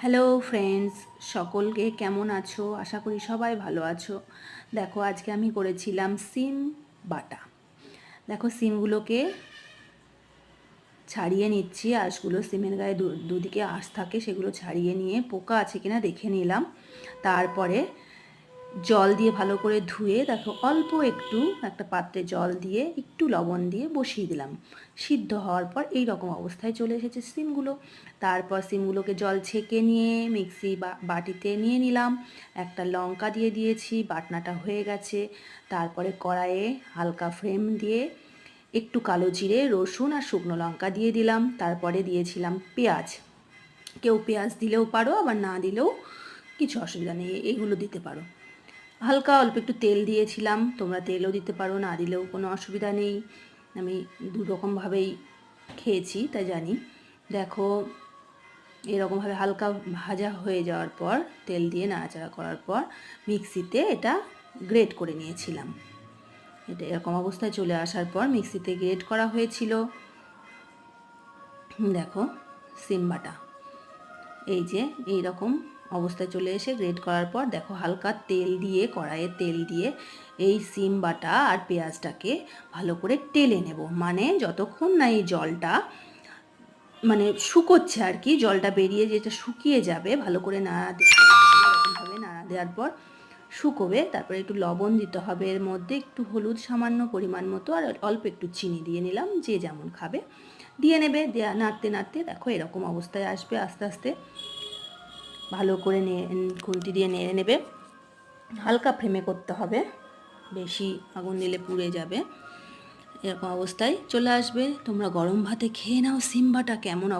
Hello friends, সকলকে কেমন আছো? আশা করি সবাই ভালো আছো। দেখো, আজকে আমি করেছিলাম সিম বাটা। দেখো, সিমগুলোকে ছাড়িয়ে নিচ্ছি। আঁশগুলো, সিমের গায়ে দুদিকে আঁশ থাকে, সেগুলো ছাড়িয়ে নিয়ে পোকা আছে কিনা দেখে নিলাম। তারপরে জল দিয়ে ভালো করে ধুয়ে, দেখো অল্প একটু একটা পাত্রে জল দিয়ে একটু লবণ দিয়ে বসিয়ে দিলাম। সিদ্ধ হওয়ার পর এই রকম অবস্থায় চলে এসেছে সিমগুলো। তারপর সিমগুলোকে জল ছেঁকে নিয়ে মিক্সি বা বাটিতে নিয়ে নিলাম। একটা লঙ্কা দিয়ে দিয়েছি, বাটনাটা হয়ে গেছে। তারপরে কড়াইয়ে হালকা ফ্লেম দিয়ে একটু কালো জিরে, রসুন আর শুকনো লঙ্কা দিয়ে দিলাম। তারপরে দিয়েছিলাম পেঁয়াজ। কেউ পেঁয়াজ দিলেও পারো, আবার না দিলেও কিছু অসুবিধা নেই, এগুলো দিতে পারো। হালকা অল্প একটু তেল দিয়েছিলাম, তোমরা তেলও দিতে পারো, না দিলেও কোনো অসুবিধা নেই। আমি দু রকমভাবেই খেয়েছি তাই জানি। দেখো, এরকমভাবে হালকা ভাজা হয়ে যাওয়ার পর তেল দিয়ে নাড়াচাড়া করার পর মিক্সিতে এটা গ্রেট করে নিয়েছিলাম। এটা এরকম অবস্থায় চলে আসার পর মিক্সিতে গ্রেট করা হয়েছিল। দেখো, সিম বাটা এই যে এই রকম অবস্থায় চলে এসে গ্রেট করার পর দেখো হালকা তেল দিয়ে, কড়াইয়ে তেল দিয়ে এই সিম বাটা আর পেঁয়াজটাকে ভালো করে টেলে নেব। মানে যতক্ষণ না এই জলটা মানে শুকোচ্ছে আর কি, জলটা বেরিয়ে যেটা শুকিয়ে যাবে, ভালো করে নাড়া এরকমভাবে নাড়া দেওয়ার পর শুকোবে। তারপরে একটু লবণ দিতে হবে, এর মধ্যে একটু হলুদ সামান্য পরিমাণ মতো, আর অল্প একটু চিনি দিয়ে নিলাম, যে যেমন খাবে দিয়ে নেবে। নাড়তে নাড়তে দেখো এরকম অবস্থায় আসবে, আস্তে আস্তে ভালো করে খুন্তি দিয়ে নেড়ে নেবে। হালকা ফ্লেমে করতে হবে, বেশি আগুন দিলে পুড়ে যাবে। এরকম অবস্থায় চলে আসবে। তোমরা গরম ভাতে খেয়ে নাও সিম বাটা। কেমন